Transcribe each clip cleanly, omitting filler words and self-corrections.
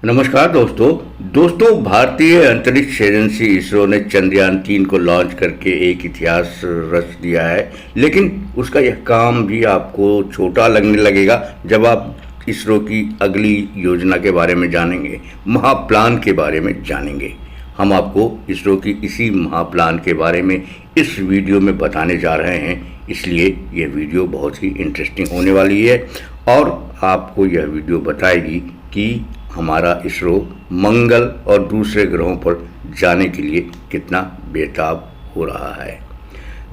नमस्कार दोस्तों भारतीय अंतरिक्ष एजेंसी इसरो ने चंद्रयान 3 को लॉन्च करके एक इतिहास रच दिया है। लेकिन उसका यह काम भी आपको छोटा लगने लगेगा जब आप इसरो की अगली योजना के बारे में जानेंगे, महाप्लान के बारे में जानेंगे। हम आपको इसरो की इसी महाप्लान के बारे में इस वीडियो में बताने जा रहे हैं, इसलिए यह वीडियो बहुत ही इंटरेस्टिंग होने वाली है और आपको यह वीडियो बताएगी कि हमारा इसरो मंगल और दूसरे ग्रहों पर जाने के लिए कितना बेताब हो रहा है।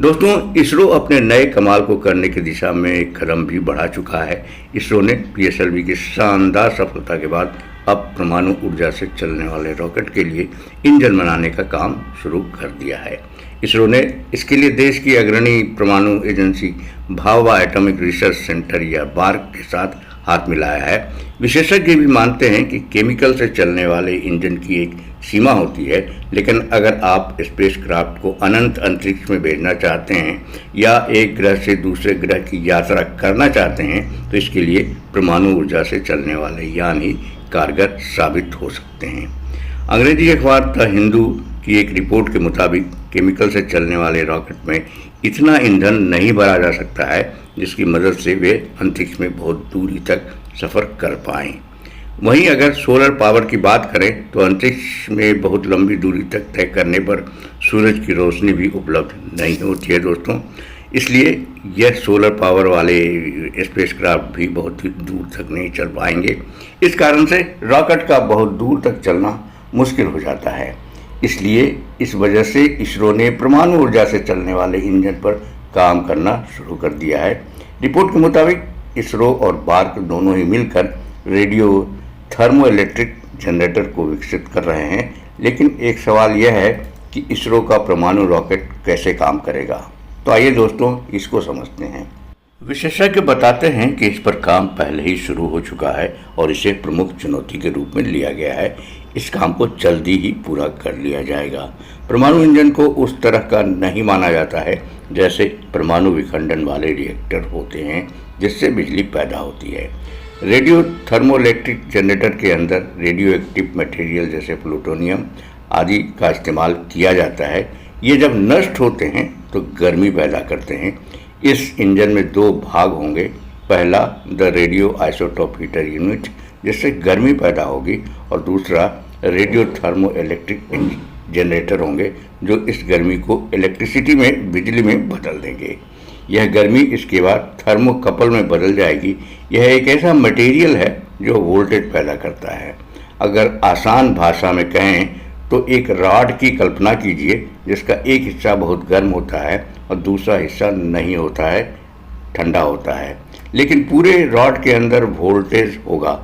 दोस्तों, इसरो अपने नए कमाल को करने की दिशा में एक कदम भी बढ़ा चुका है। इसरो ने पीएसएलवी की शानदार सफलता के बाद अब परमाणु ऊर्जा से चलने वाले रॉकेट के लिए इंजन बनाने का काम शुरू कर दिया है। इसरो ने इसके लिए देश की अग्रणी परमाणु agency Bhabha atomic research centre या बार्क के साथ हाथ मिलाया है। विशेषज्ञ भी मानते हैं कि केमिकल से चलने वाले इंजन की एक सीमा होती है, लेकिन अगर आप स्पेसक्राफ्ट को अनंत अंतरिक्ष में भेजना चाहते हैं या एक ग्रह से दूसरे ग्रह की यात्रा करना चाहते हैं तो इसके लिए परमाणु ऊर्जा से चलने वाले यान ही कारगर साबित हो सकते हैं। अंग्रेजी अखबार द हिंदू की एक रिपोर्ट के मुताबिक केमिकल से चलने वाले रॉकेट में इतना ईंधन नहीं भरा जा सकता है जिसकी मदद से वे अंतरिक्ष में बहुत दूरी तक सफ़र कर पाएं। वहीं अगर सोलर पावर की बात करें तो अंतरिक्ष में बहुत लंबी दूरी तक तय करने पर सूरज की रोशनी भी उपलब्ध नहीं होती है दोस्तों, इसलिए यह सोलर पावर वाले स्पेसक्राफ्ट भी बहुत दूर तक नहीं चल पाएंगे। इस कारण से रॉकेट का बहुत दूर तक चलना मुश्किल हो जाता है। इसलिए इस वजह से इसरो ने परमाणु ऊर्जा से चलने वाले इंजन पर काम करना शुरू कर दिया है। रिपोर्ट के मुताबिक इसरो और बार्क दोनों ही मिलकर रेडियो थर्मो इलेक्ट्रिक जनरेटर को विकसित कर रहे हैं। लेकिन एक सवाल यह है कि इसरो का परमाणु रॉकेट कैसे काम करेगा। तो आइए दोस्तों इसको समझते हैं। विशेषज्ञ बताते हैं कि इस पर काम पहले ही शुरू हो चुका है और इसे प्रमुख चुनौती के रूप में लिया गया है। इस काम को जल्दी ही पूरा कर लिया जाएगा। परमाणु इंजन को उस तरह का नहीं माना जाता है जैसे परमाणु विखंडन वाले रिएक्टर होते हैं जिससे बिजली पैदा होती है। रेडियो थर्मोइलेक्ट्रिक जनरेटर के अंदर रेडियो एक्टिव मटेरियल जैसे प्लूटोनियम आदि का इस्तेमाल किया जाता है। ये जब नष्ट होते हैं तो गर्मी पैदा करते हैं। इस इंजन में दो भाग होंगे। पहला the radio isotope heater unit जिससे गर्मी पैदा होगी और दूसरा रेडियो थर्मो इलेक्ट्रिक जनरेटर होंगे जो इस गर्मी को इलेक्ट्रिसिटी में बिजली में बदल देंगे। यह गर्मी इसके बाद थर्मोकपल में बदल जाएगी। यह एक ऐसा मटेरियल है जो वोल्टेज पैदा करता है। अगर आसान भाषा में कहें तो एक रॉड की कल्पना कीजिए जिसका एक हिस्सा बहुत गर्म होता है और दूसरा हिस्सा नहीं होता है, ठंडा होता है, लेकिन पूरे रॉड के अंदर वोल्टेज होगा।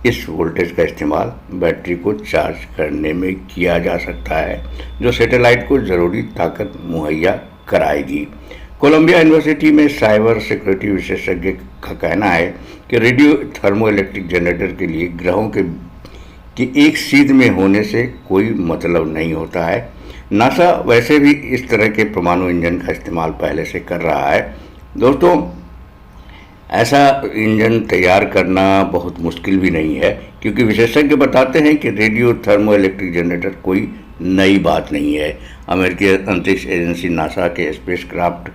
इस वोल्टेज का इस्तेमाल बैटरी को चार्ज करने में किया जा सकता है जो सैटेलाइट को ज़रूरी ताकत मुहैया कराएगी। कोलंबिया यूनिवर्सिटी में साइबर सिक्योरिटी विशेषज्ञ का कहना है कि रेडियो थर्मो इलेक्ट्रिक जनरेटर के लिए ग्रहों के एक सीध में होने से कोई मतलब नहीं होता है। नासा वैसे भी इस तरह के परमाणु इंजन का इस्तेमाल पहले से कर रहा है। दोस्तों, ऐसा इंजन तैयार करना बहुत मुश्किल भी नहीं है क्योंकि विशेषज्ञ बताते हैं कि रेडियो थर्मो इलेक्ट्रिक जनरेटर कोई नई बात नहीं है। अमेरिकी अंतरिक्ष एजेंसी नासा के स्पेसक्राफ्ट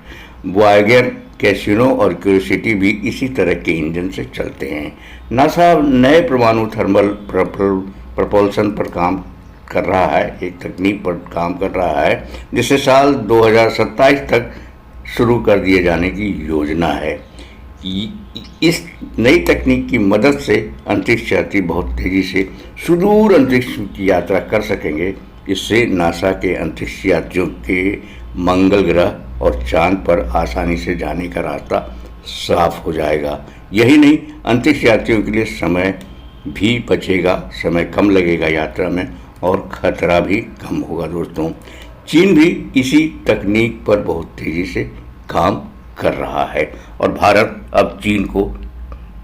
वॉयेजर, कैसिनो और क्यूरियोसिटी भी इसी तरह के इंजन से चलते हैं। नासा नए परमाणु थर्मल प्रपोल्सन पर काम कर रहा है, एक तकनीक पर काम कर रहा है जिसे साल 2027 तक शुरू कर दिए जाने की योजना है। इस नई तकनीक की मदद से अंतरिक्ष यात्री बहुत तेज़ी से सुदूर अंतरिक्ष की यात्रा कर सकेंगे। इससे नासा के अंतरिक्ष यात्रियों के मंगल ग्रह और चांद पर आसानी से जाने का रास्ता साफ हो जाएगा। यही नहीं, अंतरिक्ष यात्रियों के लिए समय भी बचेगा, समय कम लगेगा यात्रा में और खतरा भी कम होगा। दोस्तों, चीन भी इसी तकनीक पर बहुत तेज़ी से काम कर रहा है और भारत अब चीन को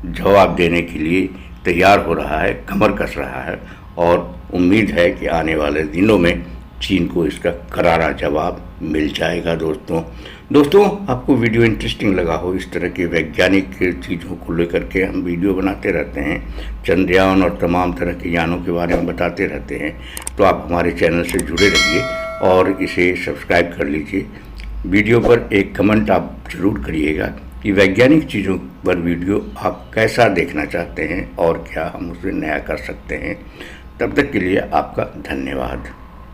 जवाब देने के लिए तैयार हो रहा है, कमर कस रहा है और उम्मीद है कि आने वाले दिनों में चीन को इसका करारा जवाब मिल जाएगा दोस्तों आपको वीडियो इंटरेस्टिंग लगा हो, इस तरह के वैज्ञानिक चीज़ों को लेकर के हम वीडियो बनाते रहते हैं, चंद्रयान और तमाम तरह के यानों के बारे में बताते रहते हैं, तो आप हमारे चैनल से जुड़े रहिए और इसे सब्सक्राइब कर लीजिए। वीडियो पर एक कमेंट आप ज़रूर करिएगा कि वैज्ञानिक चीज़ों पर वीडियो आप कैसा देखना चाहते हैं और क्या हम उसे नया कर सकते हैं। तब तक के लिए आपका धन्यवाद।